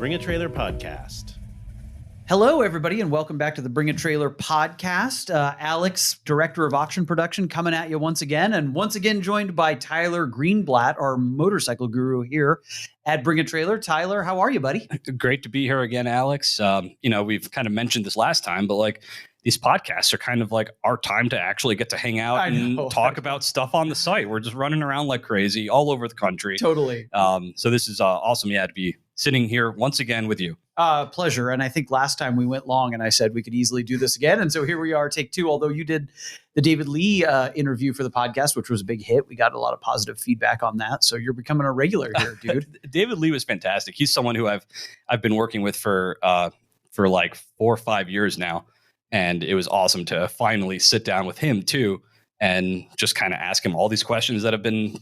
Bring a Trailer podcast. Hello, everybody, and welcome back to the Bring a Trailer podcast. Alex, director of auction production, coming at you once again, and once again joined by Tyler Greenblatt, our motorcycle guru here at Bring a Trailer. Tyler, how are you, buddy? Great to be here again, Alex. We've kind of mentioned this last time, but like these podcasts are kind of like our time to actually get to hang out and talk about stuff on the site. We're just running around like crazy all over the country. Totally. So this is awesome. Yeah, to be sitting here once again with you. Pleasure. And I think last time we went long and I said we could easily do this again. And so here we are, take two, although you did the David Lee interview for the podcast, which was a big hit. We got a lot of positive feedback on that. So you're becoming a regular here, dude. David Lee was fantastic. He's someone who I've been working with for like 4 or 5 years now. And it was awesome to finally sit down with him too and just kind of ask him all these questions that have been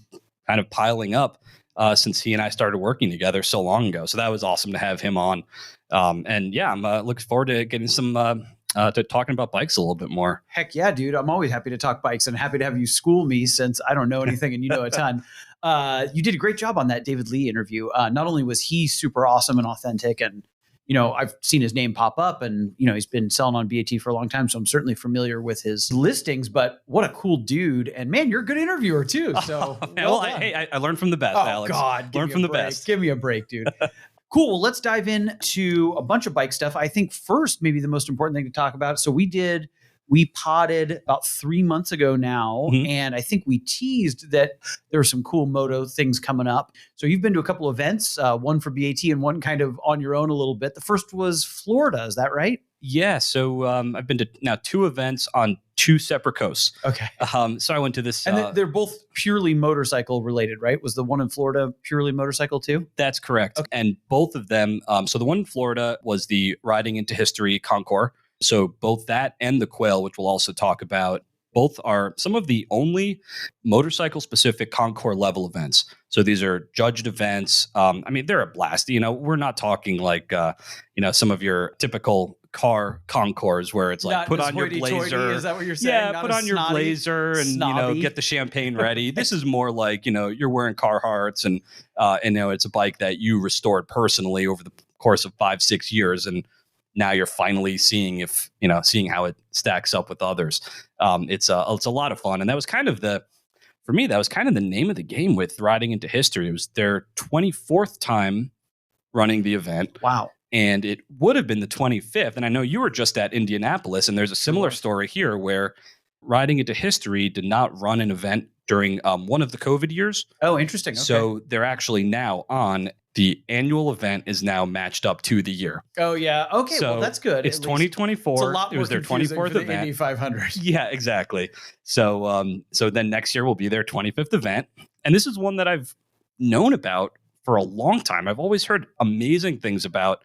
kind of piling up since he and I started working together so long ago. So that was awesome to have him on. And yeah, I'm looking forward to getting some to talking about bikes a little bit more. Heck yeah, dude. I'm always happy to talk bikes and happy to have you school me since I don't know anything and you know a ton. You did a great job on that David Lee interview. Not only was he super awesome and authentic, and you know, I've seen his name pop up and, you know, he's been selling on BaT for a long time. So I'm certainly familiar with his listings, but what a cool dude. And man, you're a good interviewer too. So I learned from the best, Alex. God, learn from the best. Give me a break, dude. Cool. Well, let's dive into a bunch of bike stuff. I think first, maybe the most important thing to talk about. So we potted about 3 months ago now, and I think we teased that there are some cool moto things coming up. So you've been to a couple events, one for BaT and one kind of on your own a little bit. The first was Florida. Is that right? Yeah. So I've been to now 2 events on 2 separate coasts. Okay. So I went to this. And they're both purely motorcycle related, right? Was the one in Florida purely motorcycle too? That's correct. Okay. And both of them. So the one in Florida was the Riding into History Concours. So both that and the Quail, which we'll also talk about, both are some of the only motorcycle-specific Concours level events. So these are judged events. I mean, they're a blast. You know, we're not talking like, some of your typical car concours where it's like, put on your blazer. Is that what you're saying? Yeah, Not put on your blazer and, snobby. get the champagne ready. This is more like, you're wearing Carhartts and it's a bike that you restored personally over the course of 5-6 years. And now you're finally seeing how it stacks up with others. It's a lot of fun. And that was kind of the name of the game with Riding into History. It was their 24th time running the event. Wow. And it would have been the 25th. And I know you were just at Indianapolis, and there's a similar story here where Riding into History did not run an event during one of the COVID years. Oh, interesting. Okay. So they're actually now on. The annual event is now matched up to the year. Oh, yeah. Okay, so well, that's good. It's 2024. It's a lot more it was their 24th the event. Indy 500. Yeah, exactly. So then next year will be their 25th event. And this is one that I've known about for a long time. I've always heard amazing things about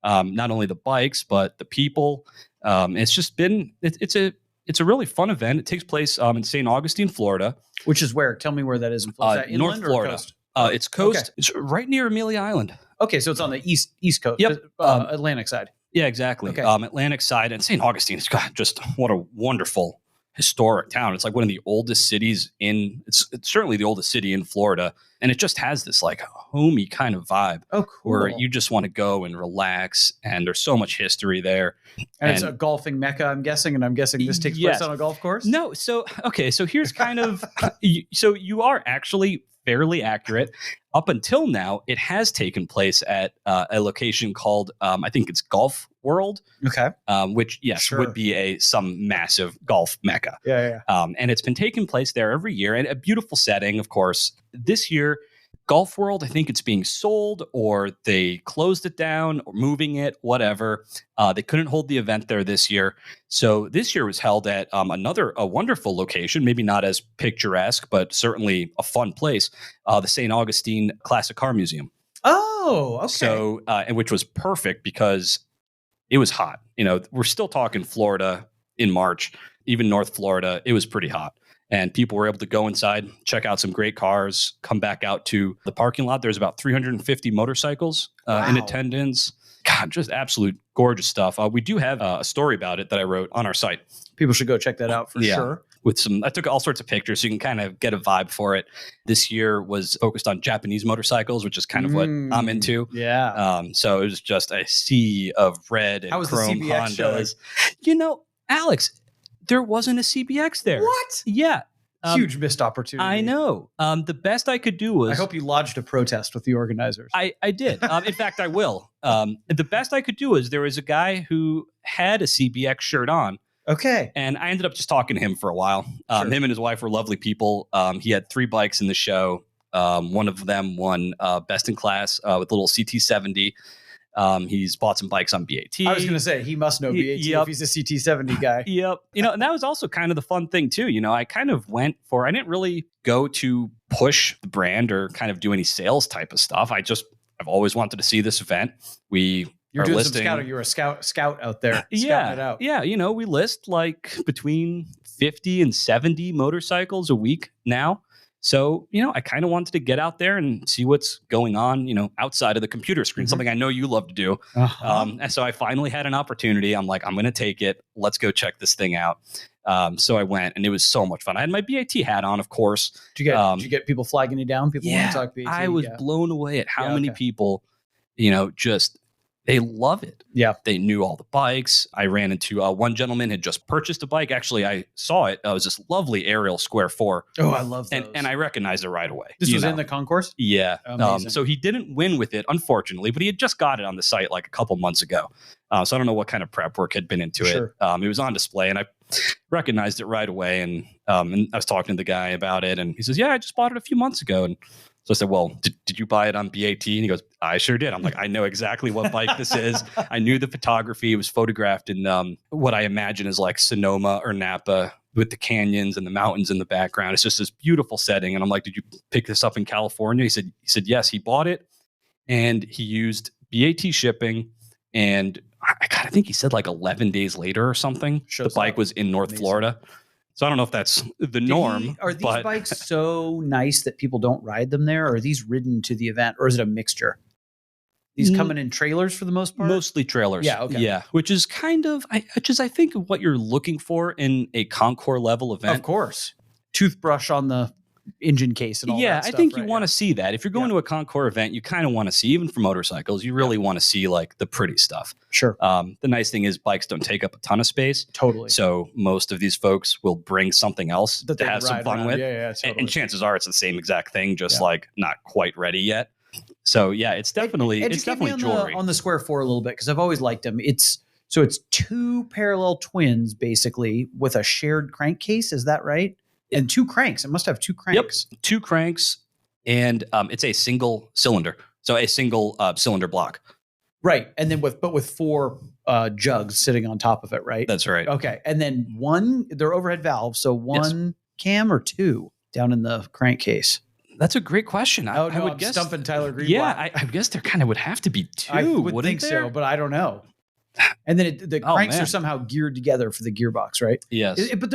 not only the bikes, but the people. It's just been, it's a really fun event. It takes place in St. Augustine, Florida. Which is where? Tell me where that is in Florida. Is that North Florida. Coast? It's coast. Okay. It's right near Amelia Island. Okay, so it's on the east coast. Yep. Atlantic side. Yeah, exactly. Okay. Atlantic side. And St. Augustine has got just what a wonderful historic town. It's like one of the oldest cities it's certainly the oldest city in Florida. And it just has this like homey kind of vibe. Oh, cool. Where you just want to go and relax. And there's so much history there. And it's a golfing mecca, I'm guessing. And I'm guessing this takes place on a golf course? No. So here's kind of, so you are actually fairly accurate. Up until now, it has taken place at a location called, I think it's Golf World. Okay. Which, yes, would be some massive golf mecca. Yeah. And it's been taking place there every year, and a beautiful setting, of course. This year, Golf World, I think it's being sold, or they closed it down, or moving it, whatever. They couldn't hold the event there this year. So this year was held at a wonderful location, maybe not as picturesque, but certainly a fun place, the St. Augustine Classic Car Museum. Oh, okay. So, and which was perfect because it was hot. We're still talking Florida in March, even North Florida. It was pretty hot. And people were able to go inside, check out some great cars, come back out to the parking lot. There's about 350 motorcycles in attendance. God, just absolute gorgeous stuff. We do have a story about it that I wrote on our site. People should go check that out for sure. with some, I took all sorts of pictures so you can kind of get a vibe for it. This year was focused on Japanese motorcycles, which is kind of what I'm into. Yeah. So it was just a sea of red and chrome Hondas. Alex, there wasn't a CBX there. What? Yeah. Huge missed opportunity. I know. The best I could do was... I hope you lodged a protest with the organizers. I did. In fact, I will. The best I could do is there was a guy who had a CBX shirt on. Okay. And I ended up just talking to him for a while. Sure. Him and his wife were lovely people. He had 3 bikes in the show. One of them won Best in Class with a little CT70. He's bought some bikes on BaT. I was going to say, he must know BaT if he's a CT70 guy. Yep. And that was also kind of the fun thing too. I kind of I didn't really go to push the brand or kind of do any sales type of stuff. I've always wanted to see this event. You're doing listing, some scouting. You're a scout out there. Yeah. It out. Yeah. We list like between 50 and 70 motorcycles a week now. So, I kind of wanted to get out there and see what's going on, outside of the computer screen, something I know you love to do. And so I finally had an opportunity. I'm like, I'm going to take it. Let's go check this thing out. So I went, and it was so much fun. I had my BaT hat on, of course. Did you get people flagging you down? People want to talk BaT? I was blown away at how many people, just... They love it. Yeah. They knew all the bikes. I ran into one gentleman had just purchased a bike. Actually, I saw it. It was this lovely Ariel Square Four. Oh, I love those. And I recognized it right away. This was in the concourse? Yeah. So he didn't win with it, unfortunately, but he had just got it on the site like a couple months ago. So I don't know what kind of prep work had been into it. It was on display, and I recognized it right away. And I was talking to the guy about it, and he says, "Yeah, I just bought it a few months ago." And so I said, "Well, did you buy it on BaT?" And he goes, "I sure did." I'm like, "I know exactly what bike this is. I knew the photography. It was photographed in what I imagine is like Sonoma or Napa with the canyons and the mountains in the background. It's just this beautiful setting." And I'm like, "Did you pick this up in California?" He said, "Yes, he bought it and he used BaT shipping." And I kind of think he said like 11 days later or something, the bike was in North Florida. So I don't know if that's the norm. Are these bikes so nice that people don't ride them there? Or are these ridden to the event? Or is it a mixture? These coming in trailers for the most part? Mostly trailers. Yeah, okay. Yeah, which is I think what you're looking for in a Concours level event. Of course. Toothbrush on the engine case and all that stuff. I think you want to see that. If you're going to a Concours event, you kind of want to see, even for motorcycles, you really want to see like the pretty stuff. Sure. The nice thing is bikes don't take up a ton of space. Totally. So most of these folks will bring something else that to have some fun with. Yeah, totally. And chances are it's the same exact thing, just like not quite ready yet. So yeah, it's definitely jewelry. On the Square Four a little bit, because I've always liked them. It's 2 parallel twins basically with a shared crankcase. Is that right? And 2 cranks. It must have 2 cranks. Yep, 2 cranks, and it's a single cylinder, so a single cylinder block. Right, and then with 4 jugs sitting on top of it. Right. That's right. Okay, and then they're overhead valves, so one cam or 2 down in the crankcase. That's a great question. I would guess stumping Tyler Green. Yeah, I guess there kind of would have to be 2. I would think so, but I don't know. And then the cranks are somehow geared together for the gearbox, right? Yes. But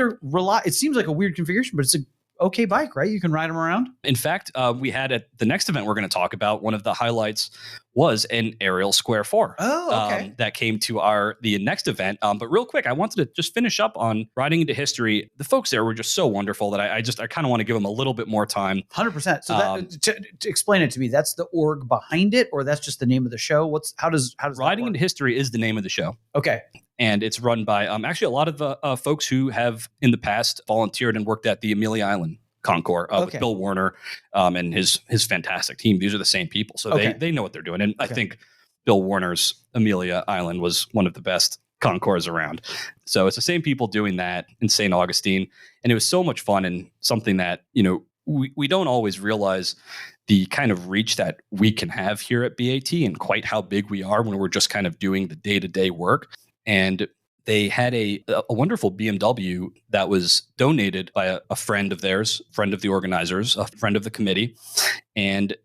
it seems like a weird configuration, but it's a okay bike, right? You can ride them around. In fact, we had at the next event we're going to talk about, one of the highlights was an Ariel Square Four. Oh, okay. That came to the next event. But real quick, I wanted to just finish up on riding into history. The folks there were just so wonderful that I kind of want to give them a little bit more time. 100%. So to explain it to me, that's the org behind it, or that's just the name of the show? How does Riding into History is the name of the show. Okay. And it's run by actually a lot of folks who have in the past volunteered and worked at the Amelia Island Concours with Bill Warner and his fantastic team. These are the same people, so they know what they're doing. And I think Bill Warner's Amelia Island was one of the best concours around. So it's the same people doing that in St. Augustine, and it was so much fun and something that we don't always realize the kind of reach that we can have here at BaT and quite how big we are when we're just kind of doing the day-to-day work. And they had a wonderful BMW that was donated by a friend of theirs, friend of the organizers, a friend of the committee. And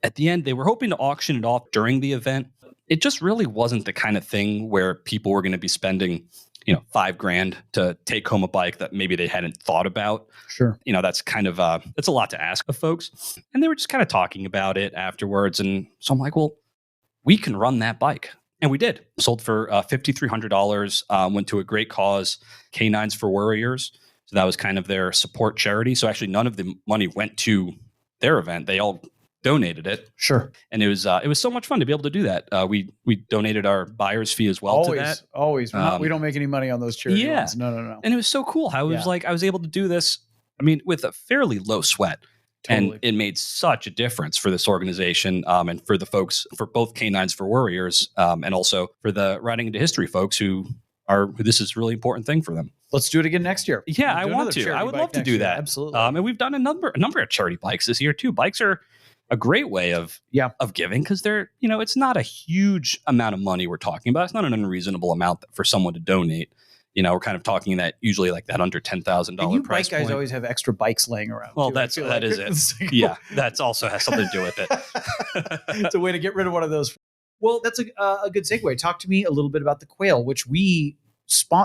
at the end, they were hoping to auction it off during the event. It just really wasn't the kind of thing where people were going to be spending, $5,000 to take home a bike that maybe they hadn't thought about. Sure. That's kind of, that's a lot to ask of folks. And they were just kind of talking about it afterwards. And so I'm like, well, we can run that bike. And we did. Sold for $5,300, went to a great cause, Canines for Warriors. So that was kind of their support charity. So actually none of the money went to their event. They all donated it. Sure. And it was so much fun to be able to do that. We donated our buyer's fee as well to that. Always. We don't make any money on those charity ones. No. And it was so cool how it was like I was able to do this, I mean, with a fairly low sweat. Totally. And it made such a difference for this organization and for the folks, for both Canines for Warriors and also for the Riding into History folks who this is a really important thing for them. Let's do it again next year. Yeah, I want to. I would love to do that. Absolutely. And we've done a number of charity bikes this year too. Bikes are a great way of giving because they're, it's not a huge amount of money we're talking about. It's not an unreasonable amount for someone to donate. We're kind of talking that usually like that under $10,000 price bike guys point. always have extra bikes laying around. Well, too. that is it. Yeah, that's also has something to do with it. It's a way to get rid of one of those. Well, that's a good segue. Talk to me a little bit about the Quail, which we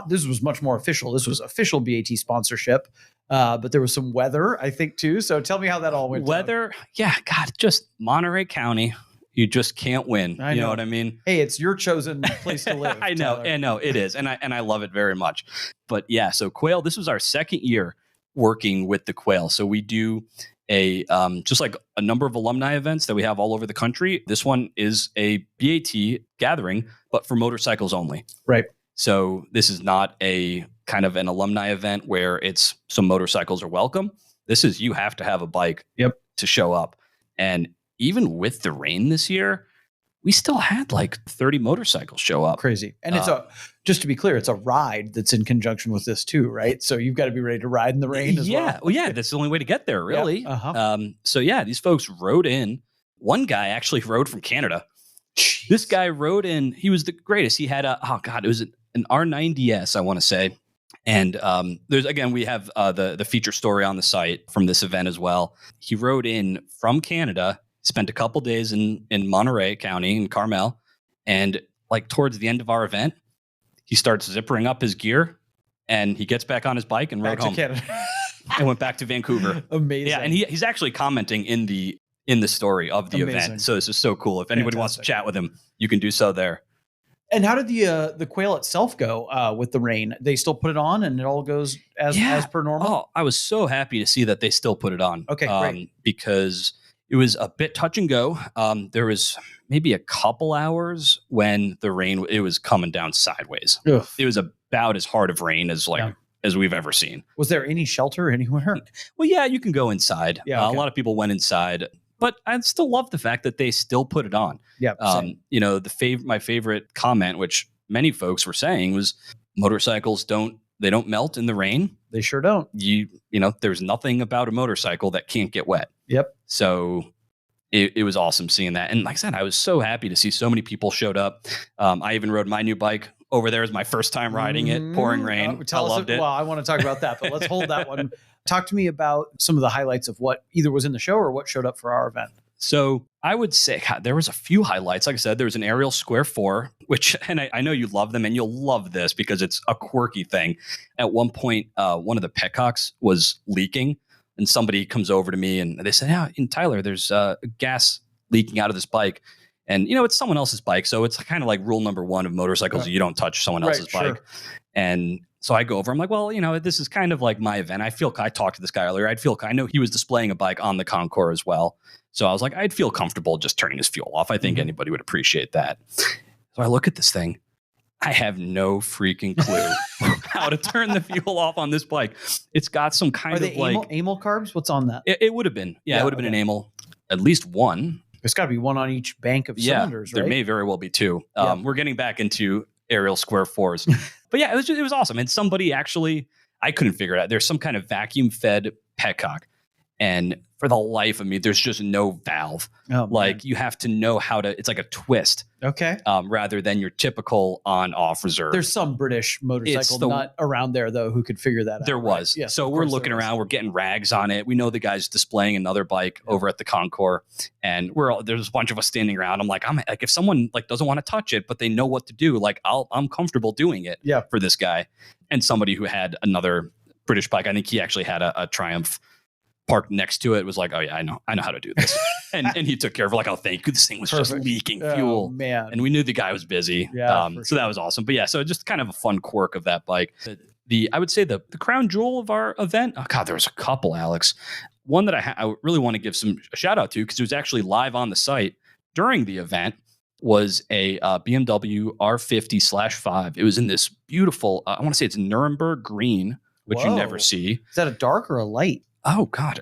this was much more official. This was official BAT sponsorship, but there was some weather, I think, too. So tell me how that all went. Weather, yeah, God, just Monterey County. You just can't win. You know what I mean? Hey, it's your chosen place to live. I know, it is, and I love it very much. But yeah, so Quail. This was our second year working with the Quail. So we do a just like a number of alumni events that we have all over the country. This one is a BAT gathering, but for motorcycles only. Right. So this is not a kind of an alumni event where it's some motorcycles are welcome. This is you have to have a bike to show up. And even with the rain this year, we still had like 30 motorcycles show up. Crazy. And it's just to be clear, it's a ride that's in conjunction with this too, right? So you've got to be ready to ride in the rain as well. Well, yeah, that's the only way to get there, really. Yep. Uh-huh. So yeah, these folks rode in. One guy actually rode from Canada. Jeez. This guy rode in. He was the greatest. He had it was an R90S, I want to say. And we have the feature story on the site from this event as well. He rode in from Canada, spent a couple days in Monterey County in Carmel, and like towards the end of our event, he starts zippering up his gear, and he gets back on his bike and rode home. Canada. And went back to Vancouver. Amazing. Yeah, and he's actually commenting in the story of the event. So this is so cool. If anybody wants to chat with him, you can do so there. And how did the Quail itself go with the rain? They still put it on, and it all goes as per normal? Oh, I was so happy to see that they still put it on. Okay, great. Because it was a bit touch and go. There was maybe a couple hours when the rain, it was coming down sideways. Ugh. It was about as hard of rain as as we've ever seen. Was there any shelter anywhere? Well, yeah, you can go inside. Yeah, A lot of people went inside. But I still love the fact that they still put it on. Yeah. My favorite comment, which many folks were saying, was motorcycles don't melt in the rain. They sure don't. There's nothing about a motorcycle that can't get wet. Yep. So it was awesome seeing that. And like I said, I was so happy to see so many people showed up. I even rode my new bike over there as my first time riding it, pouring rain. I loved it. Well, I want to talk about that, but let's hold that one. Talk to me about some of the highlights of what either was in the show or what showed up for our event. So I would say there was a few highlights. Like I said, there was an Ariel Square Four, and I know you love them, and you'll love this because it's a quirky thing. At one point, one of the petcocks was leaking, and somebody comes over to me and they said, "Yeah, in Tyler, there's gas leaking out of this bike." And, it's someone else's bike. So it's kind of like rule number one of motorcycles. You don't touch someone else's bike. Sure. And so I go over, I'm like, well, this is kind of like my event. I talked to this guy earlier. I know he was displaying a bike on the Concours as well. So I was like, I'd feel comfortable just turning his fuel off. I think anybody would appreciate that. So I look at this thing. I have no freaking clue how to turn the fuel off on this bike. It's got some kind of like amyl carbs. What's on that? It would have been. Yeah, it would have been an amyl, at least one. There's got to be one on each bank of cylinders, right? There may very well be two. We're getting back into Ariel Square Fours. But yeah, it was awesome. And somebody actually, I couldn't figure it out. There's some kind of vacuum fed petcock. And for the life of me, there's just no valve. You have to know how to, it's like a twist. Okay. Rather than your typical on-off reserve. There's some British motorcycle nut around there, though, who could figure that out. There was. Right? Yes, so we're looking around, we're getting rags on it. We know the guy's displaying another bike over at the Concours. And there's a bunch of us standing around. I'm like, if someone doesn't want to touch it, but they know what to do, I'm comfortable doing it for this guy. And somebody who had another British bike, I think he actually had a Triumph parked next to it, was like, oh yeah, I know how to do this. and he took care of it. Oh, thank you. This thing was just leaking fuel. Oh, man. And we knew the guy was busy. Yeah, so that was awesome. But yeah, so just kind of a fun quirk of that bike. I would say the crown jewel of our event. Oh God, there was a couple, Alex. One that I really want to give a shout out to because it was actually live on the site during the event was a BMW R50/5. It was in this beautiful, I want to say it's Nuremberg green, which you never see. Is that a dark or a light? Oh God,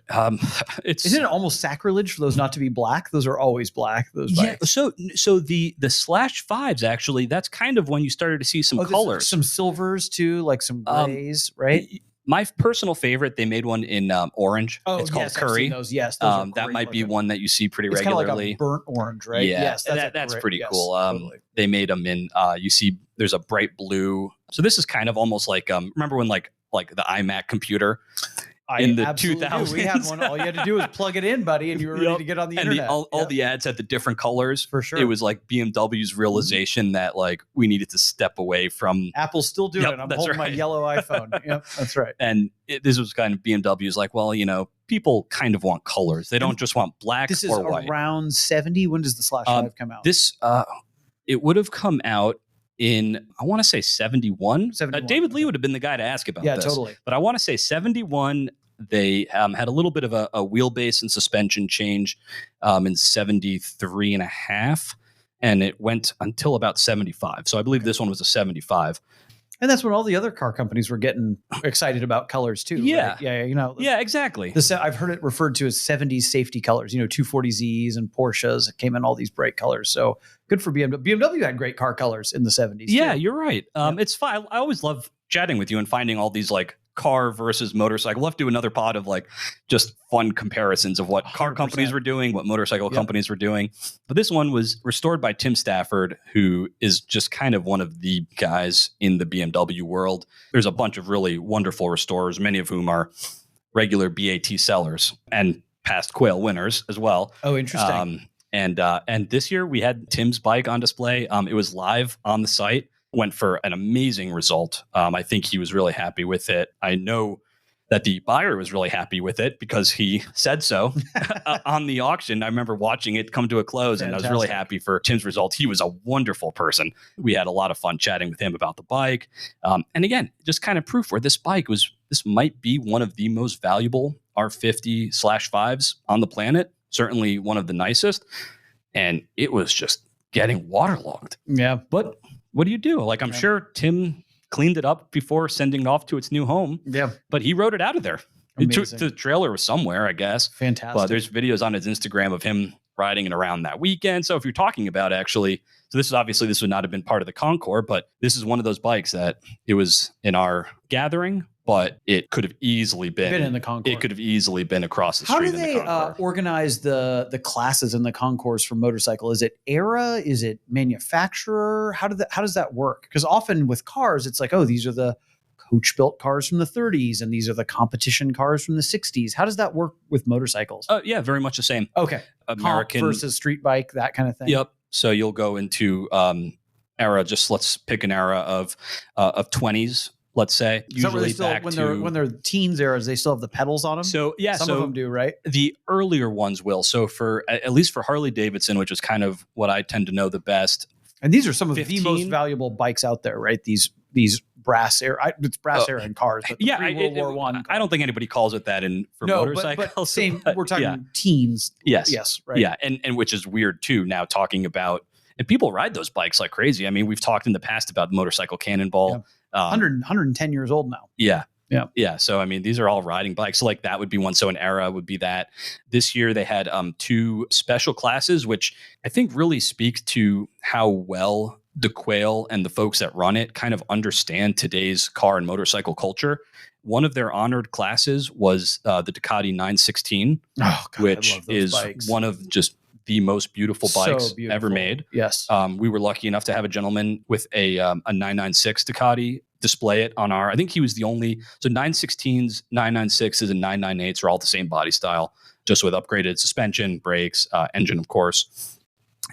isn't it almost sacrilege for those not to be black? Those are always black. Those bikes. So the /5s actually, that's kind of when you started to see some colors, some silvers too, like some grays, right? My personal favorite, they made one in orange. Oh, it's called yes, Curry. Those, yes, those that might be one that you see pretty it's regularly. Kind of like a burnt orange, right? Yeah, yes, that's pretty cool. Totally. They made them in. You see, there's a bright blue. So this is kind of almost like remember when like the iMac computer. In the 2000s. We had one. All you had to do was plug it in, buddy, and you were ready to get on the internet. And all the ads had the different colors. For sure. It was like BMW's realization that like we needed to step away from... Apple's still doing it. I'm holding my yellow iPhone. Yep, that's right. And this was kind of BMW's like, well, people kind of want colors. They don't just want black or white. This is around 70. When does the /5 come out? It would have come out in, I want to say 71. David Lee would have been the guy to ask about this. Yeah, totally. But I want to say 71. They had a little bit of a wheelbase and suspension change in 73 and a half, and it went until about 75. So I believe this one was a 75. And that's when all the other car companies were getting excited about colors too. Yeah. Right? Yeah. Yeah, exactly. I've heard it referred to as 70s safety colors, 240Zs and Porsches came in all these bright colors. So good for BMW. BMW had great car colors in the 70s. Yeah, too. You're right. It's fine. I always love chatting with you and finding all these like car versus motorcycle. We'll have to do another pod of like just fun comparisons of what car 100%. Companies were doing, what motorcycle companies were doing. But this one was restored by Tim Stafford, who is just kind of one of the guys in the BMW world. There's a bunch of really wonderful restorers, many of whom are regular BaT sellers and past Quail winners as well. Oh, interesting. And this year we had Tim's bike on display. It was live on the site. Went for an amazing result. I think he was really happy with it. I know that the buyer was really happy with it because he said so on the auction. I remember watching it come to a close. Fantastic. And I was really happy for Tim's result. He was a wonderful person. We had a lot of fun chatting with him about the bike. And again, just kind of proof where this might be one of the most valuable R50/5s on the planet. Certainly one of the nicest. And it was just getting waterlogged. Yeah. But what do you do? Like, I'm sure Tim cleaned it up before sending it off to its new home. Yeah. But he rode it out of there. The trailer was somewhere, I guess. Fantastic. But there's videos on his Instagram of him riding it around that weekend. So if you're talking about this would not have been part of the Concours, but this is one of those bikes that it was in our gathering, but it could have easily been in the Concours. It could have easily been across the street. How do they organize the classes in the Concours for motorcycle? Is it era? Is it manufacturer? How does that work? Because often with cars, it's like, oh, these are the coach-built cars from the 30s, and these are the competition cars from the 60s. How does that work with motorcycles? Yeah, very much the same. Okay, American comp versus street bike, that kind of thing. Yep. So you'll go into era. Just let's pick an era of 20s. Let's say usually when they're teens eras, they still have the pedals on them. So yeah, some of them do, right? The earlier ones will. So for at least for Harley Davidson, which is kind of what I tend to know the best. And these are some of the most valuable bikes out there, right? These brass era. It's brass era in cars. But World War I. I don't think anybody calls it that for motorcycles. But same. We're talking teens. Yes. Right. Yeah, and which is weird too. Now talking about. And people ride those bikes like crazy. I mean, we've talked in the past about motorcycle cannonball. 110 years old now. Yeah. So, I mean, these are all riding bikes. So, like, that would be one. So, an era would be that. This year, they had 2 special classes, which I think really speak to how well the Quail and the folks that run it kind of understand today's car and motorcycle culture. One of their honored classes was the Ducati 916, which is bikes. One of just the most beautiful bikes ever made. Yes. We were lucky enough to have a gentleman with a 996 Ducati display it on our, I think he was the only, so 916s, 996s, and 998s are all the same body style, just with upgraded suspension, brakes, engine, of course.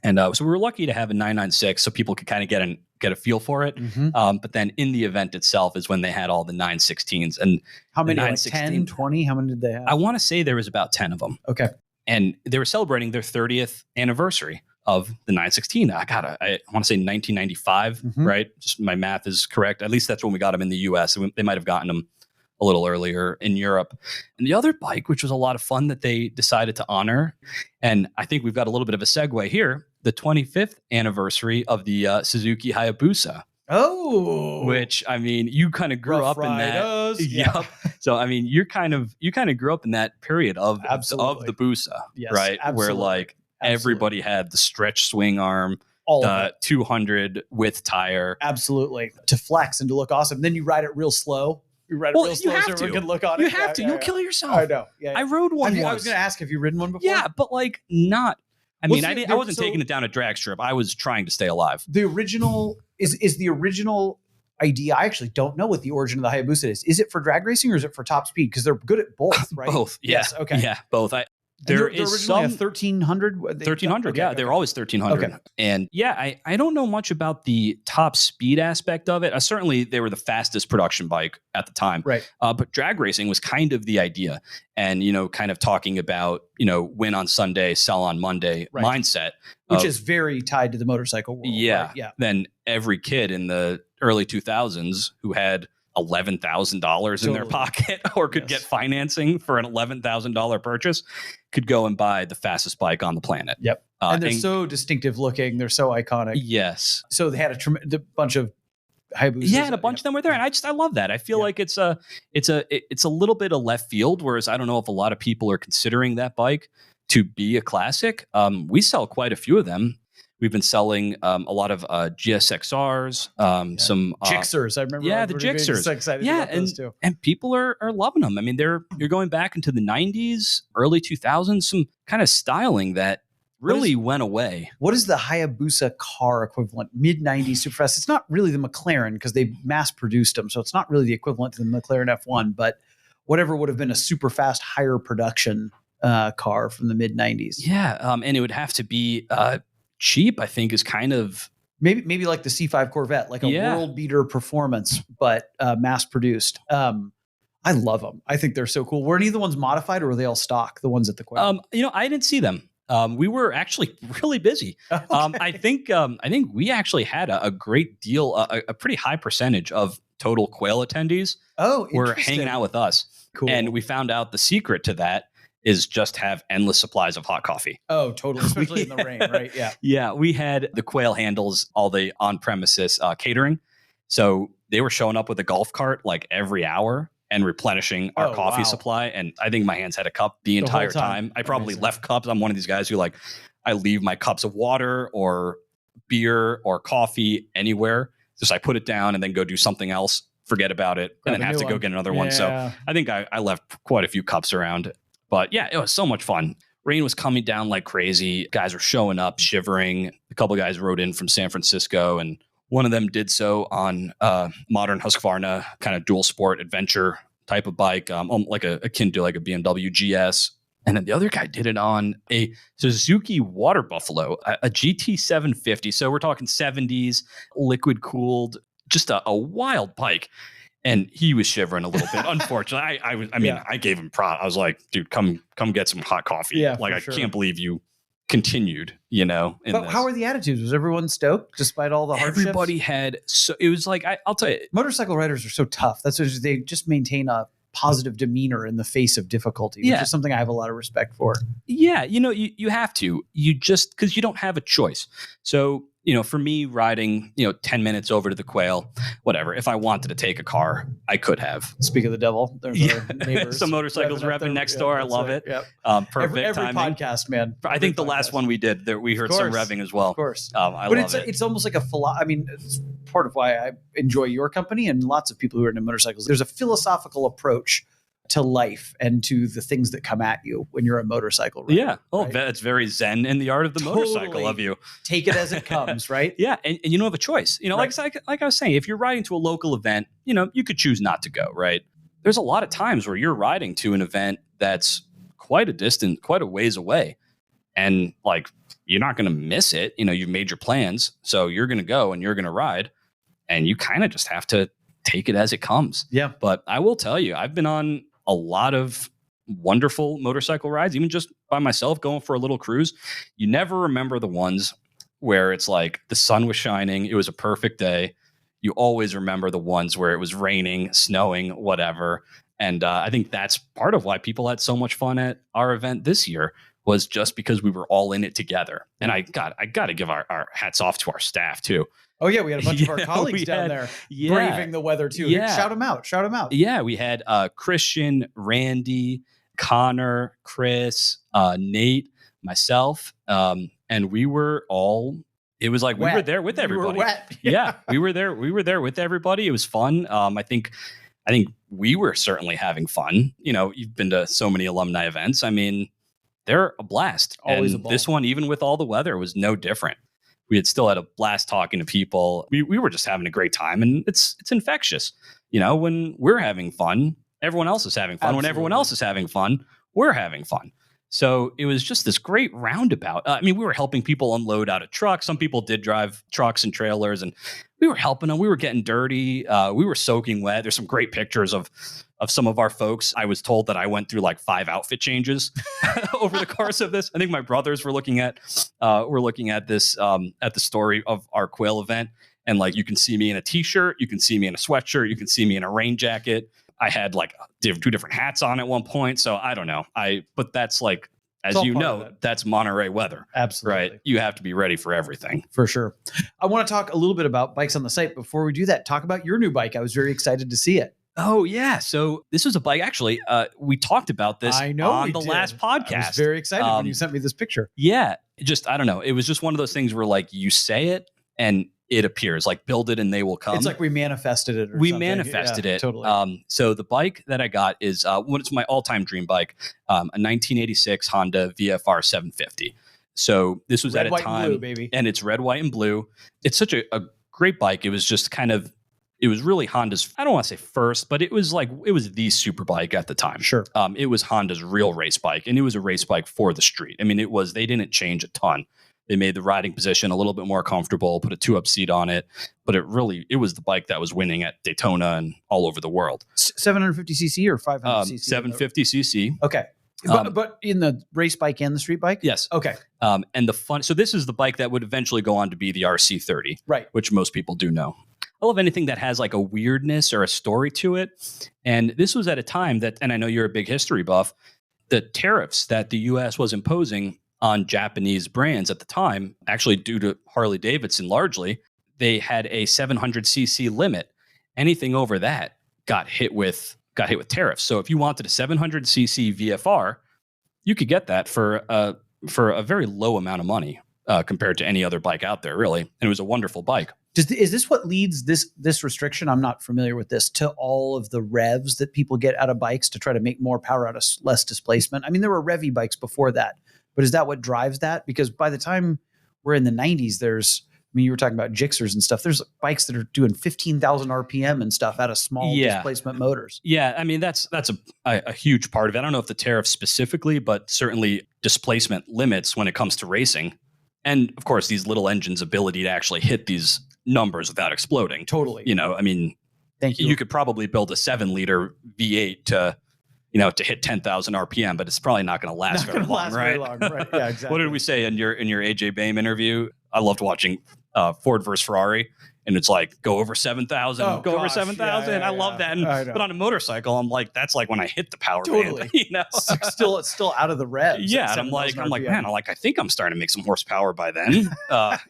And so we were lucky to have a 996 so people could kind of get a feel for it. Mm-hmm. But then in the event itself is when they had all the 916s. And how many, like 10, 20? How many did they have? I want to say there was about 10 of them. Okay. And they were celebrating their 30th anniversary. of the 916. I want to say 1995, right? Just my math is correct. At least that's when we got them in the US. They might have gotten them a little earlier in Europe. And the other bike, which was a lot of fun that they decided to honor, and I think we've got a little bit of a segue here, the 25th anniversary of the Suzuki Hayabusa. Oh, which, I mean, you kind of grew up in that. Yeah. So, I mean, you kind of grew up in that period of the Busa, yes, right? Absolutely. Where like everybody had the stretch swing arm, the 200 width tire. Absolutely. To flex and to look awesome. Then you ride it real slow. You ride it real slow so everyone can look on it. You have to. You'll kill yourself. I know. Yeah. I rode one once. I was going to ask, have you ridden one before? Yeah, but like not. I mean, I wasn't taking it down a drag strip. I was trying to stay alive. The original is the original idea. I actually don't know what the origin of the Hayabusa is. Is it for drag racing or is it for top speed? Because they're good at both, right? Both. Yeah. Yes. Okay. Yeah. Both. There is some 1300. 1300. Yeah. They're always 1300. Okay. And yeah, I don't know much about the top speed aspect of it. Certainly they were the fastest production bike at the time. Right. But drag racing was kind of the idea. And, you know, kind of talking about, you know, win on Sunday, sell on Monday mindset. Which is very tied to the motorcycle world. Yeah. Right? Yeah. Then every kid in the early 2000s who had $11,000 in their pocket or could get financing for an $11,000 purchase could go and buy the fastest bike on the planet. Yep. And they're so distinctive looking. They're so iconic. Yes. So they had a bunch of Hayabusas. Yeah, and a bunch of them were there. And I love that. I feel like it's a little bit of left field, whereas I don't know if a lot of people are considering that bike to be a classic. We sell quite a few of them. We've been selling a lot of GSX-Rs, some Gixxers. I remember. Yeah, the Gixxers. So excited about those too. And people are loving them. I mean, you're going back into the 90s, early 2000s, some kind of styling that really went away. What is the Hayabusa car equivalent? Mid 90s super fast. It's not really the McLaren because they mass produced them, so it's not really the equivalent to the McLaren F1. But whatever would have been a super fast, higher production car from the mid 90s. Yeah, and it would have to be cheap, I think, is kind of maybe like the C5 Corvette, like a world beater performance, but mass produced. I love them. I think they're so cool. Were any of the ones modified or were they all stock? The ones at the Quail? You know, I didn't see them. We were actually really busy. Okay. I think we actually had a great deal, a pretty high percentage of total Quail attendees. Were hanging out with us. Cool. And we found out the secret to that is just have endless supplies of hot coffee. Oh, totally. Especially in the rain, right? Yeah. Yeah. We had the Quail handles all the on-premises catering. So they were showing up with a golf cart like every hour and replenishing our coffee supply. And I think my hands had a cup the entire time. I probably left cups. I'm one of these guys who I leave my cups of water or beer or coffee anywhere. Just I put it down and then go do something else, forget about it, and then have to go get another one. So I think I left quite a few cups around. But yeah, it was so much fun. Rain was coming down like crazy. Guys were showing up, shivering. A couple of guys rode in from San Francisco, and one of them did so on modern Husqvarna kind of dual sport adventure type of bike, like akin to like a BMW GS. And then the other guy did it on a Suzuki Water Buffalo, a GT 750. So we're talking 70s, liquid cooled, just a wild bike. And he was shivering a little bit. Unfortunately, I gave him prop. I was like, dude, come get some hot coffee. Yeah, like, I can't believe you continued, you know. But how are the attitudes? Was everyone stoked despite all the hardships? Everybody had, so it was like, I'll tell you. Motorcycle riders are so tough. That's what they just maintain a positive demeanor in the face of difficulty, which is something I have a lot of respect for. Yeah. You know, you have to, because you don't have a choice. So, you know, for me riding, 10 minutes over to the Quail, whatever, if I wanted to take a car, I could have. Speak of the devil. There's our neighbors. Some motorcycles revving next door. I love it. Yep. Perfect every timing. podcast, man. I think the last one we did, we heard some revving as well. Of course. I love it. It's almost like it's part of why I enjoy your company and lots of people who are into motorcycles. There's a philosophical approach to life and to the things that come at you when you're a motorcycle rider. Yeah. Oh, right? That's very zen in the art of the motorcycle of you. Take it as it comes, right? Yeah. And you don't have a choice. You know, like I was saying, if you're riding to a local event, you could choose not to go, right? There's a lot of times where you're riding to an event that's quite a ways away. And like, you're not going to miss it. You've made your plans. So you're going to go and you're going to ride. And you kind of just have to take it as it comes. Yeah. But I will tell you, I've been on a lot of wonderful motorcycle rides, even just by myself going for a little cruise. You never remember the ones where it's like the sun was shining, it was a perfect day. You always remember the ones where it was raining, snowing, whatever. And I think that's part of why people had so much fun at our event this year, was just because we were all in it together. And I got to give our hats off to our staff too. Oh yeah, we had a bunch of our colleagues down there braving the weather too. Yeah. Shout them out. Yeah, we had Christian, Randy, Connor, Chris, Nate, myself, and we were all. It was like wet. We were there with everybody. We were wet. Yeah, we were there. We were there with everybody. It was fun. I think we were certainly having fun. You know, you've been to so many alumni events. I mean, they're a blast. Always and a ball. This one, even with all the weather, was no different. We had still had a blast talking to people. We were just having a great time, and it's infectious. You know, when we're having fun, everyone else is having fun. Absolutely. When everyone else is having fun, we're having fun. So it was just this great roundabout. I mean, we were helping people unload out of trucks. Some people did drive trucks and trailers, and we were helping them. We were getting dirty. We were soaking wet. There's some great pictures of some of our folks. I was told that I went through like 5 outfit changes over the course of this. I think my brothers were looking at this at the story of our Quail event, and like you can see me in a t-shirt, you can see me in a sweatshirt, you can see me in a rain jacket. I had like 2 different hats on at one point. So I don't know. But that's like, as you know, that's Monterey weather. Absolutely. Right. You have to be ready for everything. For sure. I want to talk a little bit about bikes on the site. Before we do that, talk about your new bike. I was very excited to see it. Oh, yeah. So this was a bike. Actually, we talked about this on the last podcast. I was very excited when you sent me this picture. Yeah. I don't know. It was just one of those things where like you say it and it appears, like build it and they will come. It's like we manifested it. We manifested it. Totally. So the bike that I got is it's my all-time dream bike, a 1986 Honda VFR 750. So this was red, at a white, time, and blue, baby. And it's red, white, and blue. It's such a great bike. It was just it was really Honda's, I don't want to say first, but it was the super bike at the time. Sure. It was Honda's real race bike, and it was a race bike for the street. I mean, they didn't change a ton. They made the riding position a little bit more comfortable, put a 2-up seat on it, but it was the bike that was winning at Daytona and all over the world. 750cc or 500cc? 750cc. Okay. But in the race bike and the street bike? Yes. Okay. So this is the bike that would eventually go on to be the RC30, right? Which most people do know. I love anything that has like a weirdness or a story to it. And this was at a time that, and I know you're a big history buff, the tariffs that the U.S. was imposing on Japanese brands at the time, actually due to Harley Davidson largely, they had a 700cc limit. Anything over that got hit with tariffs. So if you wanted a 700cc VFR, you could get that for a very low amount of money compared to any other bike out there, really. And it was a wonderful bike. Is this what leads this restriction? I'm not familiar with this, to all of the revs that people get out of bikes to try to make more power out of less displacement. I mean, there were revvy bikes before that, but is that what drives that? Because by the time we're in the 90s, you were talking about Gixxers and stuff. There's bikes that are doing 15,000 RPM and stuff out of small displacement motors. Yeah, I mean, that's a huge part of it. I don't know if the tariffs specifically, but certainly displacement limits when it comes to racing. And of course, these little engines' ability to actually hit these numbers without exploding. Totally. You know, I mean, thank you. You could probably build a 7-liter V8 to hit 10,000 RPM, but it's probably not going to last very long, right? Right. Yeah, exactly. What did we say in your AJ Baim interview? I loved watching Ford versus Ferrari, and it's like go over 7,000, over 7,000. Yeah, I love that. But on a motorcycle, I'm like, that's like when I hit the power totally. band. You know, it's still out of the revs. Yeah, and I'm like, man, I think I'm starting to make some horsepower by then. But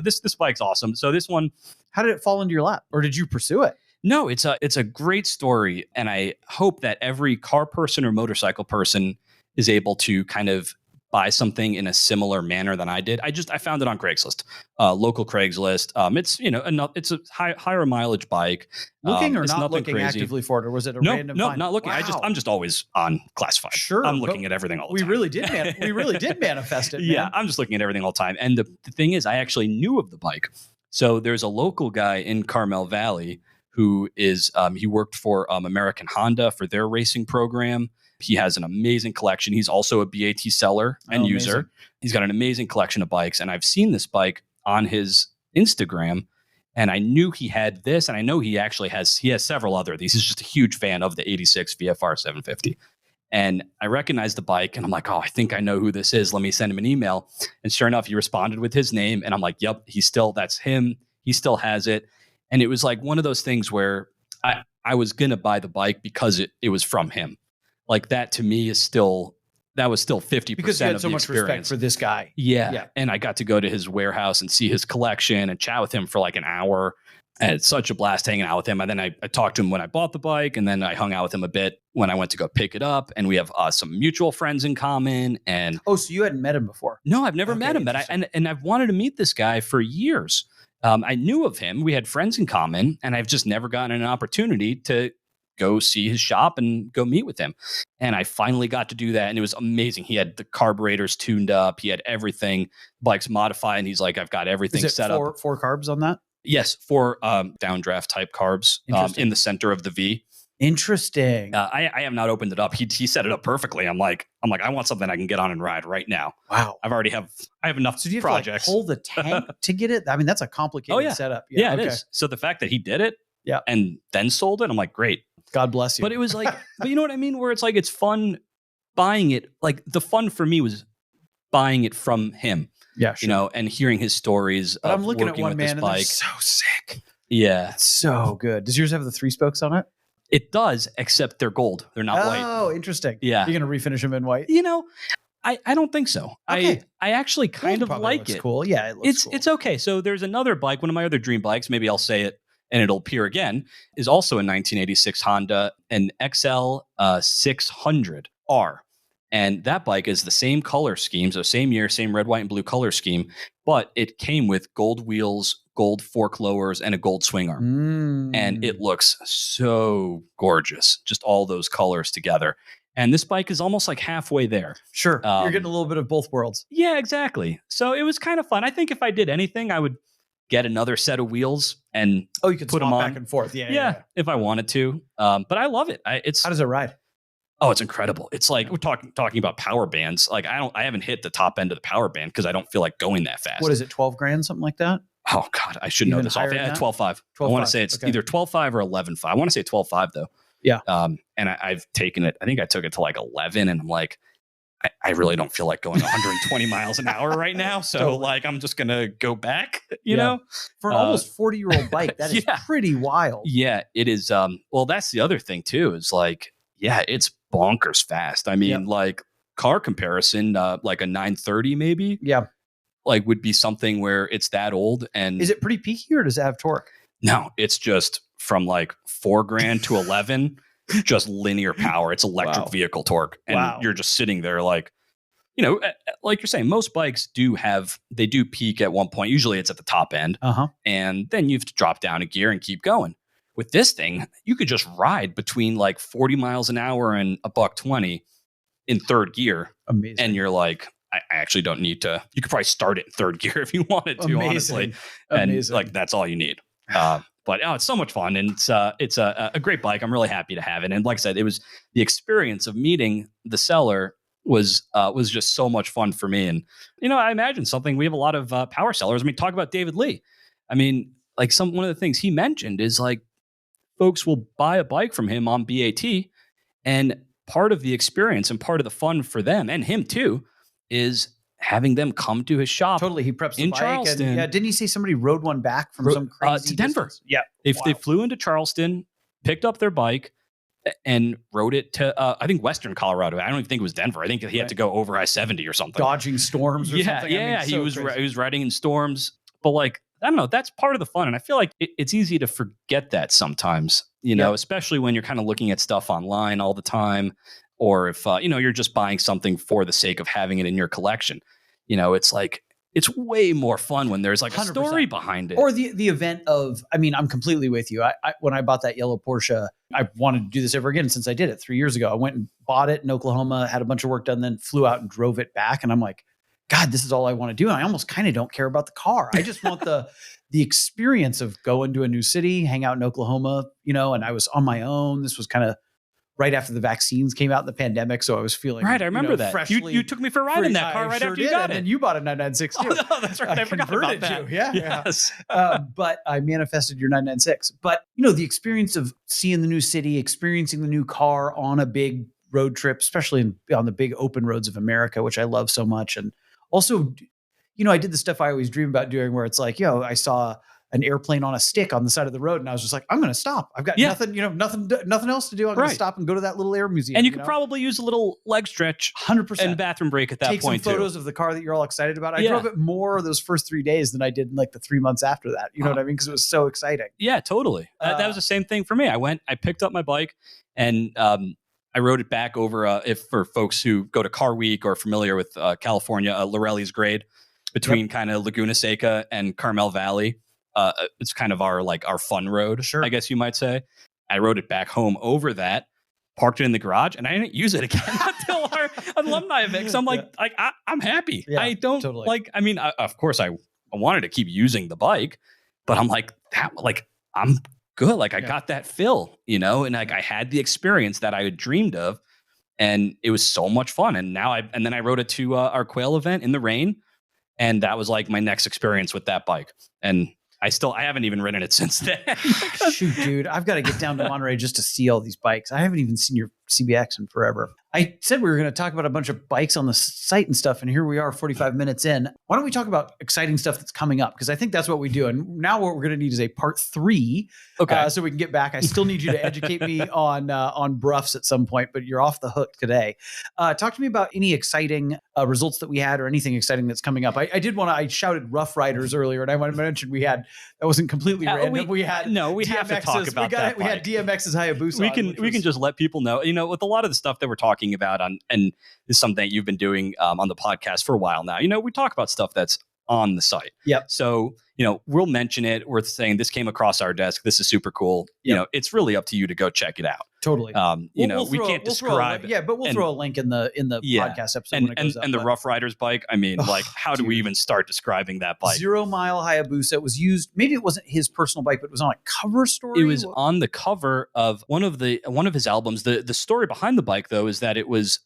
this bike's awesome. So this one, how did it fall into your lap, or did you pursue it? No, it's a great story, and I hope that every car person or motorcycle person is able to kind of buy something in a similar manner than I did. I found it on Craigslist, local Craigslist. It's a higher mileage bike. Looking or not looking crazy. Actively for it, or was it a random? No, find? not looking. Wow. I'm just always on classified. Sure, I'm looking at everything all the time. We really did manifest it. Man. Yeah, I'm just looking at everything all the time. And the thing is, I actually knew of the bike. So there's a local guy in Carmel Valley who is he worked for American Honda for their racing program. He has an amazing collection. He's also a BaT seller and user. Amazing. He's got an amazing collection of bikes. And I've seen this bike on his Instagram, and I knew he had this, and I know he has several other of these. He's just a huge fan of the 86 VFR 750. And I recognized the bike and I'm like, oh, I think I know who this is. Let me send him an email. And sure enough, he responded with his name. And I'm like, yep, that's him. He still has it. And it was like one of those things where I was going to buy the bike because it was from him. Like that to me is still, that was still 50% because you had of so the much experience. respect for this guy. Yeah. And I got to go to his warehouse and see his collection and chat with him for like an hour. And it's such a blast hanging out with him. And then I talked to him when I bought the bike, and then I hung out with him a bit when I went to go pick it up. And we have some mutual friends in common. And oh, so you hadn't met him before? No, I've never met him, but I've wanted to meet this guy for years. I knew of him. We had friends in common, and I've just never gotten an opportunity to go see his shop and go meet with him. And I finally got to do that, and it was amazing. He had the carburetors tuned up. He had everything. Bike's modified, and he's like, I've got everything set up. Four carbs on that? Yes, 4 downdraft type carbs in the center of the V. Interesting. I have not opened it up. He set it up perfectly. I'm like, I want something I can get on and ride right now. Wow. I have enough so do you have projects. To like pull the tank to get it? I mean, that's a complicated setup. Yeah, it is. So the fact that he did it and then sold it, I'm like, great. God bless you. But it was like, but you know what I mean? Where it's like, it's fun buying it. Like the fun for me was buying it from him. Yeah, sure. You know, and hearing his stories. But I'm looking at one with man this and bike. they're so sick. Yeah. It's so good. Does yours have the 3 spokes on it? It does, except they're gold. They're not white. Oh, interesting. Yeah. You're going to refinish them in white? You know, I don't think so. Okay. I actually kind of like it. Cool. Yeah, it looks cool. It's okay. So there's another bike, one of my other dream bikes, maybe I'll say it and it'll appear again, is also a 1986 Honda, an XL 600R. And that bike is the same color scheme, so same year, same red, white, and blue color scheme, but it came with gold wheels, gold fork lowers, and a gold swing arm. And it looks so gorgeous, just all those colors together. And this bike is almost like halfway there. Sure. You're getting a little bit of both worlds. Yeah, exactly. So it was kind of fun. I think if I did anything, I would get another set of wheels and you could put them on back and forth. Yeah, if I wanted to. But I love it. How does it ride? Oh, it's incredible. It's like we're talking about power bands. Like I haven't hit the top end of the power band because I don't feel like going that fast. What is it? 12 grand, something like that? Oh God, I should know this off. Yeah, 12.5. I want to say it's either 12.5 or 11.5. I want to say 12.5 though. Yeah. And I've taken it. I think I took it to like 11, and I'm like, I really don't feel like going 120 miles an hour right now. So like, I'm just gonna go back. You know, for an almost 40-year-old bike, that is pretty wild. Yeah, it is. Well, that's the other thing too. Is like, it's bonkers fast. I mean, like car comparison, like a 930 maybe. Yeah. Like would be something where it's that old. And is it pretty peaky or does it have torque? No, it's just from like 4 grand to 11, just linear power. It's electric vehicle torque. And you're just sitting there like, you know, like you're saying, most bikes do peak at one point. Usually it's at the top end. And then you have to drop down a gear and keep going. With this thing, you could just ride between like 40 miles an hour and $120 in third gear. Amazing. And you're like, I actually don't need to. You could probably start it in third gear if you wanted to, honestly. And like, that's all you need. But it's so much fun. And it's a great bike. I'm really happy to have it. And like I said, it was the experience of meeting the seller was just so much fun for me. And, you know, I imagine we have a lot of power sellers. I mean, talk about David Lee. I mean, like one of the things he mentioned is like, folks will buy a bike from him on BaT, and part of the experience and part of the fun for them and him too is having them come to his shop. Totally, he preps in the bike Charleston. And, didn't he say somebody rode one back from some crazy to Denver? Distance? Yeah, they flew into Charleston, picked up their bike, and rode it to I think Western Colorado. I don't even think it was Denver. I think he had to go over I-70 or something, dodging storms. Or something. Yeah. I mean, he was riding in storms, but like, I don't know. That's part of the fun. And I feel like it's easy to forget that sometimes, you know, especially when you're kind of looking at stuff online all the time, or if, you know, you're just buying something for the sake of having it in your collection. You know, it's like, it's way more fun when there's like 100%. A story behind it. Or the event of, I mean, I'm completely with you. When I bought that yellow Porsche, I wanted to do this ever again since I did it 3 years ago. I went and bought it in Oklahoma, had a bunch of work done, then flew out and drove it back. And I'm like, God, this is all I want to do. And I almost kind of don't care about the car. I just want the experience of going to a new city, hang out in Oklahoma, you know, and I was on my own. This was kind of right after the vaccines came out in the pandemic. So I was feeling, I remember that. You took me for a ride in that car after you got it. And you bought a 996 too. Oh, no, that's right. I forgot about that. Yeah. Yes. But I manifested your 996. But, you know, the experience of seeing the new city, experiencing the new car on a big road trips, especially on the big open roads of America, which I love so much. And also, I did the stuff I always dream about doing where it's like, I saw an airplane on a stick on the side of the road. And I was just like, I'm going to stop. I've got nothing else to do. I'm going to stop and go to that little air museum. And you could probably use a little leg stretch 100% and bathroom break at that point. Take some photos of the car that you're all excited about. I drove it more those first 3 days than I did in like the 3 months after that. You know what I mean? Because it was so exciting. Yeah, totally. That was the same thing for me. I picked up my bike and I rode it back over, if for folks who go to Car Week or familiar with California, Lorelli's grade between kind of Laguna Seca and Carmel Valley. It's kind of our fun road, I guess you might say. I rode it back home over that, parked it in the garage, and I didn't use it again until our alumni event. So I'm I'm happy. Yeah, I don't of course I wanted to keep using the bike, but I'm I'm good. I got that fill, and I had the experience that I had dreamed of, and it was so much fun. And then I rode it to our Quail event in the rain, and that was my next experience with that bike. And I haven't even ridden it since then. Shoot, dude, I've got to get down to Monterey just to see all these bikes. I haven't even seen your CBX in forever. I said we were going to talk about a bunch of bikes on the site and stuff, and here we are 45 minutes in. Why don't we talk about exciting stuff that's coming up? Because I think that's what we do. And now what we're going to need is a part 3. Okay. So we can get back. I still need you to educate me on Bruffs at some point, but you're off the hook today. Talk to me about any exciting results that we had or anything exciting that's coming up. I shouted Rough Riders earlier, and I want to mention that wasn't completely random. We have to talk about that. We had DMX's Hayabusa. We can just let people know, with a lot of the stuff that we're talking about and is something that you've been doing on the podcast for a while now. We talk about stuff that's on the site. Yep. So, we'll mention it. We're saying this came across our desk. This is super cool. Yep. It's really up to you to go check it out. Totally. We can't describe. But we'll throw a link in the podcast episode when it goes up. And the Rough Riders bike. I mean, how do we even start describing that bike? 0 Mile Hayabusa. It was used. Maybe it wasn't his personal bike, but it was on a cover story. It was on the cover of one of his albums. The story behind the bike, though, is that it was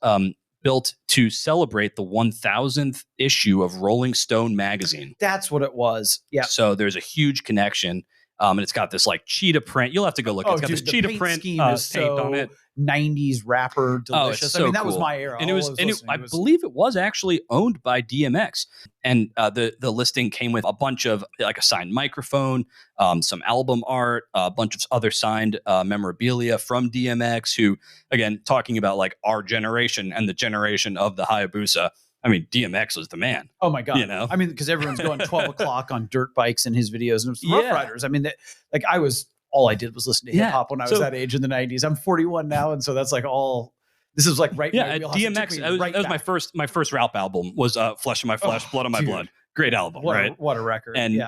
built to celebrate the 1000th issue of Rolling Stone magazine. That's what it was. Yeah. So there's a huge connection. And it's got this cheetah print. You'll have to go look. It's got this cheetah print scheme is paint on it. 90s rapper delicious. It's so that cool. was my era. I believe it was actually owned by DMX. And the listing came with a bunch of a signed microphone, some album art, a bunch of other signed memorabilia from DMX, who, again, talking about our generation and the generation of the Hayabusa. I mean, DMX was the man. Oh my God. I mean, because everyone's going 12 o'clock on dirt bikes in his videos, and it was the Rough Riders. I mean, all I did was listen to hip hop when I was that age in the 90s. I'm 41 now. And so that's all, this is right. Yeah. DMX, that was my first rap album was Flesh of My Flesh, Blood of My Blood. Great album, right? What a record. And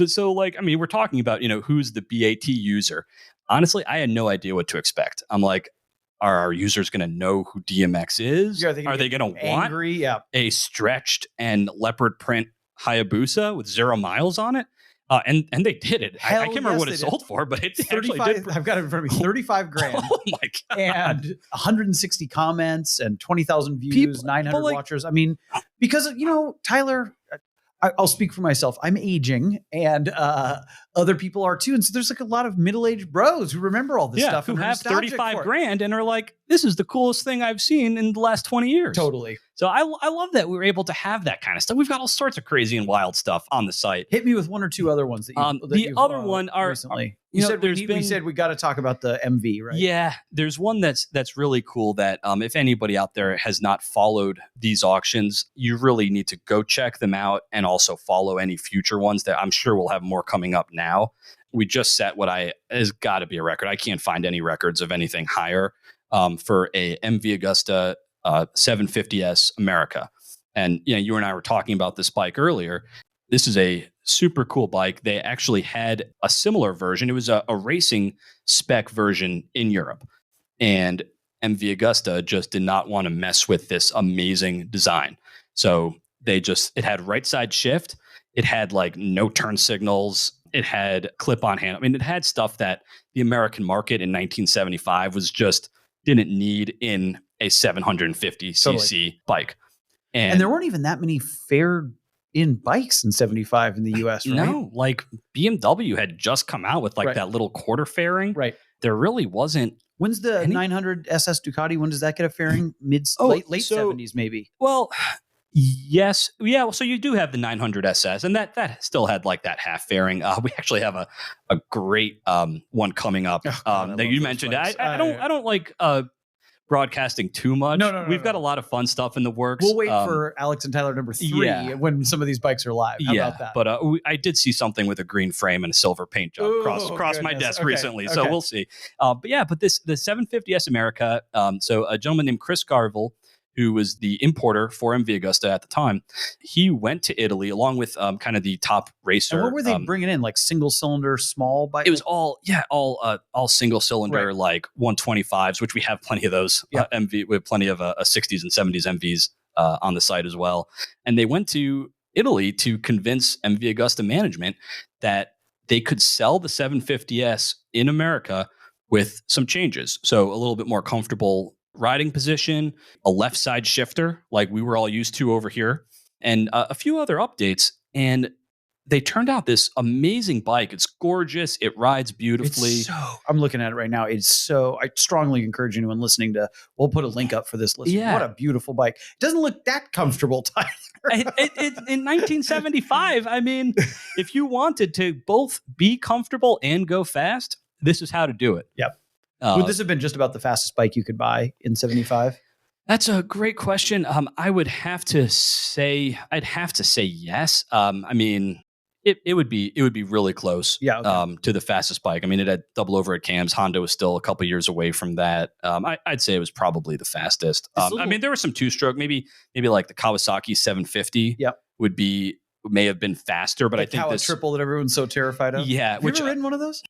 so we're talking about, who's the BaT user. Honestly, I had no idea what to expect. I'm like, are our users going to know who DMX is? Are they going to want a stretched and leopard print Hayabusa with 0 miles on it? And they did it. I can't remember what it sold for, but it 35, actually did. I've got it in front of me, 35 grand. Oh my God. And 160 comments and 20,000 views, 900 watchers. I mean, because, Tyler, I'll speak for myself. I'm aging, and other people are too. And so there's a lot of middle-aged bros who remember all this stuff who and have 35 grand and are like, this is the coolest thing I've seen in the last 20 years. Totally. So I love that we were able to have that kind of stuff. We've got all sorts of crazy and wild stuff on the site. Hit me with one or two other ones that recently. We said we got to talk about the MV, right? Yeah, there's one that's really cool that if anybody out there has not followed these auctions, you really need to go check them out and also follow any future ones that I'm sure we'll have more coming up now. We just set has got to be a record. I can't find any records of anything higher for a MV Augusta 750S America. And you and I were talking about this bike earlier. This is a super cool bike. They actually had a similar version. It was a racing spec version in Europe. And MV Augusta just did not want to mess with this amazing design. So it had right side shift. It had no turn signals. It had clip-on handle. I mean, it had stuff that the American market in 1975 didn't need in a 750cc bike. And there weren't even that many in bikes in 75 in the US, right? No, BMW had just come out with that little quarter fairing. Right. There really wasn't When's the 900 SS Ducati? When does that get a fairing? Late 70s, maybe. Well, yes. Yeah. So you do have the 900 SS, and that still had like that half fairing. We actually have a great one coming up that you mentioned. I don't like broadcasting too much. We've got a lot of fun stuff in the works. We'll wait for Alex and Tyler number 3 when some of these bikes are live. How about that? But I did see something with a green frame and a silver paint job across my desk recently. So we'll see. But the 750S America. So a gentleman named Chris Garville, who was the importer for MV Agusta at the time, he went to Italy along with kind of the top racer. And what were they bringing in? Like single cylinder, small bike? It was all single cylinder, like 125s, which we have plenty of those. MV, we have plenty of 60s and 70s MVs on the site as well. And they went to Italy to convince MV Agusta management that they could sell the 750S in America with some changes. So a little bit more comfortable riding position, a left side shifter like we were all used to over here, and a few other updates. And they turned out this amazing bike. It's gorgeous. It rides beautifully. I'm looking at it right now. I strongly encourage anyone listening we'll put a link up for this list. Yeah. What a beautiful bike. It doesn't look that comfortable, Tyler. In 1975, I mean, if you wanted to both be comfortable and go fast, this is how to do it. Yep. Would this have been just about the fastest bike you could buy in 75? That's a great question. I'd have to say yes. I mean, it would be really close. To the fastest bike. I mean, it had double overhead cams. Honda was still a couple years away from that. I'd say it was probably the fastest. I mean, there was some two-stroke, maybe like the Kawasaki 750. May have been faster, but I think this triple that everyone's so terrified of. Yeah, have you ever ridden one of those?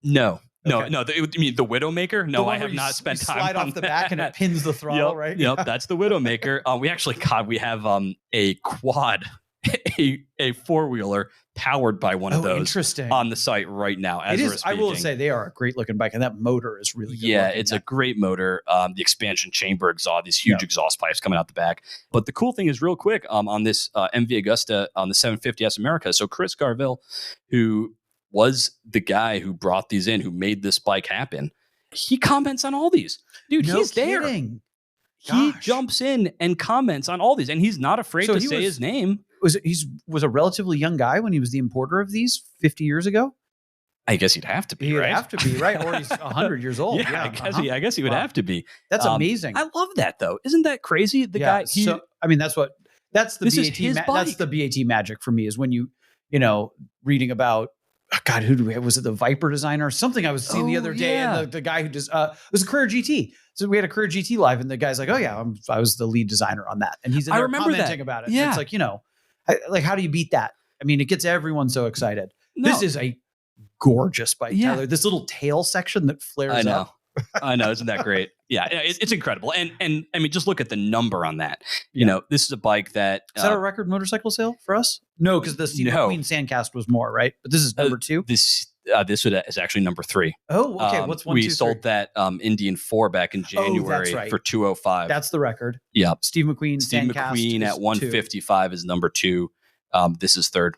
No. Okay. No. You mean the Widowmaker? No, I have not spent time. Slide off the back and it pins the throttle, right? Yep, that's the Widowmaker. We have a quad, a four-wheeler powered by one of those on the site right now. As we're speaking. I will say they are a great looking bike, and that motor is really good. Yeah, it's a great motor. The expansion chamber exhaust, these huge exhaust pipes coming out the back. But the cool thing is, real quick, on this MV Agusta on the 750S America. So Chris Garville, who was the guy who brought these in, who made this bike happen, he comments on all these. Dude, he's kidding. There. He jumps in and comments on all these, and he's not afraid to say his name. Was a relatively young guy when he was the importer of these 50 years ago? I guess he'd have to be, right? He'd have to be, right? Or he's 100 years old. I guess he would have to be. That's amazing. I love that, though. Isn't that crazy? The guy. That's the BaT. That's the BaT magic for me, is when you reading about. God, was it the Viper designer? Something I was seeing the other day, and the guy who it was a Curate GT. So we had a Curate GT live, and the guy's like, "Oh yeah, I was the lead designer on that," and he's in there commenting about it. Yeah, and it's like, how do you beat that? I mean, it gets everyone so excited. No. This is a gorgeous bike, Tyler. This little tail section that flares up. I know, isn't that great? Yeah, it's incredible. And I mean, just look at the number on that. This is a bike that is that a record motorcycle sale for us? No, because the Steve McQueen Sandcast was more, right? But this is number 2. This is actually number 3. Oh, okay. What's 1, 2, 3? We sold that Indian 4 back in January for $205. That's the record. Yep. Steve McQueen Sandcast at 155 is number 2. This is 3rd.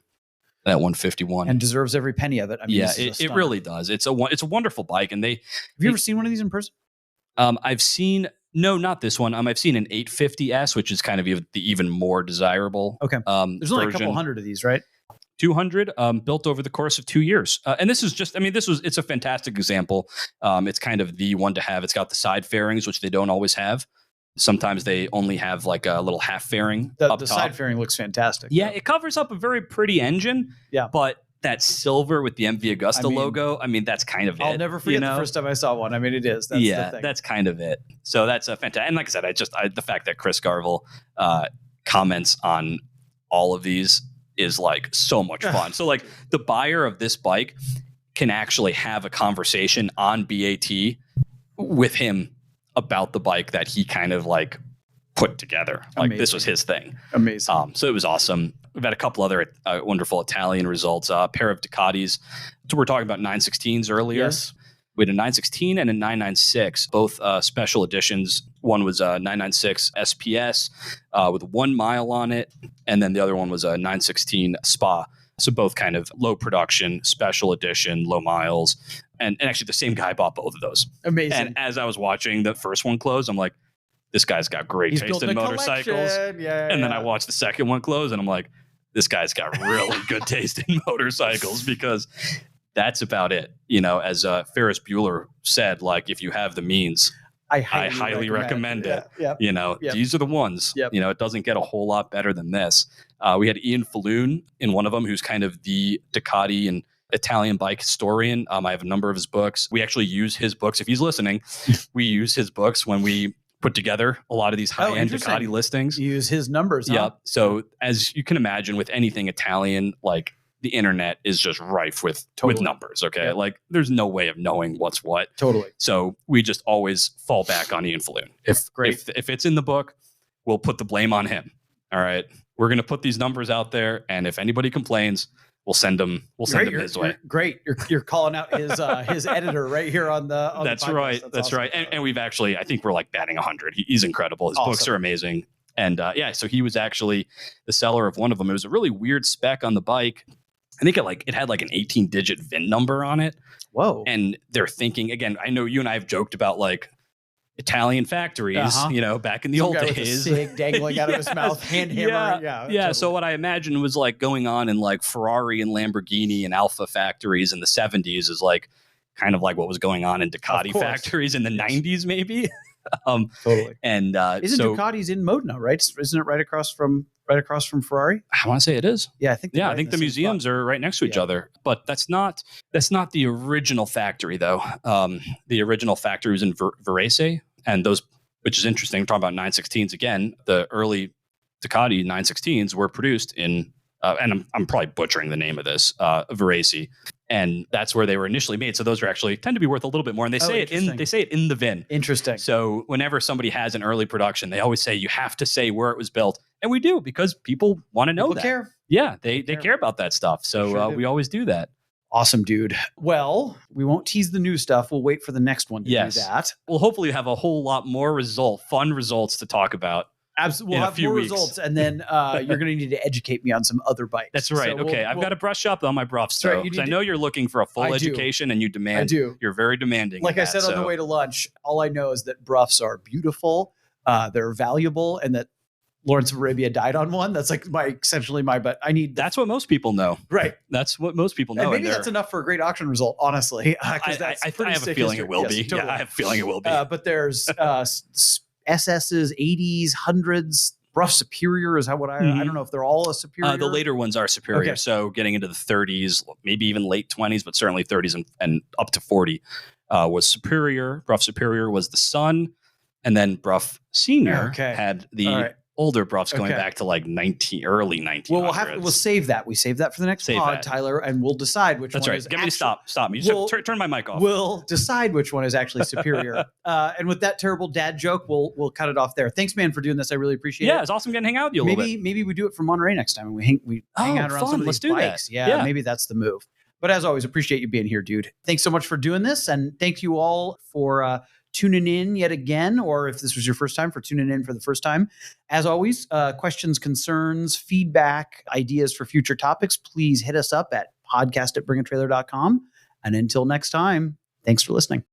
At 151, and deserves every penny of it. I mean, it really does. It's a wonderful bike, and have you ever seen one of these in person? I've seen not this one. I've seen an 850S, which is kind of the even more desirable. Okay, there's only a couple hundred of these, right? 200 built over the course of 2 years, and this is just. I mean, it's a fantastic example. It's kind of the one to have. It's got the side fairings, which they don't always have. Sometimes they only have like a little half fairing. The side fairing looks fantastic. Yeah, it covers up a very pretty engine. Yeah, but that silver with the MV Agusta logo, I mean, that's kind of it. I'll never forget the first time I saw one. I mean, it is. That's the thing. That's kind of it. So that's a fantastic. And like I said, the fact that Chris Garville comments on all of these is like so much fun. So like the buyer of this bike can actually have a conversation on BaT with him about the bike that he kind of like put together. Like this was his thing. Amazing. So it was awesome. We've had a couple other wonderful Italian results. A pair of Ducatis. So we're talking about 916s earlier. Yes. We had a 916 and a 996, both special editions. One was a 996 SPS with 1 mile on it. And then the other one was a 916 Spa. So both kind of low production, special edition, low miles. And actually the same guy bought both of those. Amazing. And as I was watching the first one close, I'm like, this guy's got great taste in motorcycles. And then I watched the second one close and I'm like, this guy's got really good taste in motorcycles, because that's about it. You know, as Ferris Bueller said, like, if you have the means, I highly recommend it. You know, these are the ones. You know, it doesn't get a whole lot better than this. We had Ian Falloon in one of them, who's kind of the Ducati and Italian bike historian. I have a number of his books. We actually use his books. If he's listening, we use his books when we put together a lot of these high-end Ducati listings. You use his numbers, huh? Yep. So as you can imagine, with anything Italian, like, the internet is just rife with numbers, okay? Yep. Like, there's no way of knowing what's what. Totally. So we just always fall back on Ian Falloon. If it's in the book, we'll put the blame on him. All right? We're going to put these numbers out there, and if anybody complains, we'll send them his way. Great. You're calling out his editor right here on the That's the podcast. right. That's awesome. Right. And we've actually, I think we're like batting 100. He's incredible. His books are amazing. And so he was actually the seller of one of them. It was a really weird spec on the bike. I think it had like an 18-digit VIN number on it. Whoa. And they're thinking, again, I know you and I have joked about like Italian factories, you know, back in the old days. With a cig dangling out of his mouth, hand hammer. Yeah. Totally. So what I imagine was like going on in like Ferrari and Lamborghini and Alfa factories in the 70s is like kind of like what was going on in Ducati factories in the 90s, maybe. Totally. And isn't Ducati's in Modena, right? Isn't it right across from Ferrari? I want to say it is. Yeah, I think. Yeah, I think the museums are right next to each other. But that's not the original factory, though. The original factory was in Varese, and those, which is interesting. We're talking about 916s again. The early Ducati 916s were produced in, and I'm probably butchering the name of this, Varese. And that's where they were initially made. So those are actually tend to be worth a little bit more. And they say it in the VIN. Interesting. So whenever somebody has an early production, they always say you have to say where it was built. And we do, because people want to know that. Care. Yeah, they care about that stuff. So we always do that. Awesome, dude. Well, we won't tease the new stuff. We'll wait for the next one to do that. We'll hopefully have a whole lot more fun results to talk about. Absolutely. We'll have more results, and then you're going to need to educate me on some other bikes. That's right. So I've got to brush up on my bruffs, though, because I know you're looking for a full education, and you demand. I do. You're very demanding. Like I said on the way to lunch, all I know is that bruffs are beautiful, they're valuable, and that Lawrence of Arabia died on one. That's like essentially my, but I need. That's what most people know. Right. That's what most people know. And maybe that's enough for a great auction result, honestly. I have a feeling it will be. Totally. Yeah, I have a feeling it will be. But there's SS's, 80s, 100s. Rough Superior is how I don't know if they're all a Superior. The later ones are Superior. Okay. So getting into the 30s, maybe even late 20s, but certainly 30s and up to 40 was Superior. Rough Superior was the son. And then Bruff Senior had the older Bruffs going back to like early 1900s. Well, we'll save that. We save that for the next pod, Tyler, and we'll decide which one is Get me to stop me. Turn my mic off. We'll decide which one is actually superior. And with that terrible dad joke, we'll cut it off there. Thanks, man, for doing this. I really appreciate it. Yeah, it's awesome getting to hang out with you a little bit. Maybe we do it from Monterey next time, and we hang out around some of these bikes. Yeah, maybe that's the move. But as always, appreciate you being here, dude. Thanks so much for doing this, and thank you all for tuning in yet again, or if this was your first time, for tuning in for the first time. As always, questions, concerns, feedback, ideas for future topics, please hit us up at podcast@bringatrailer.com. And until next time, thanks for listening.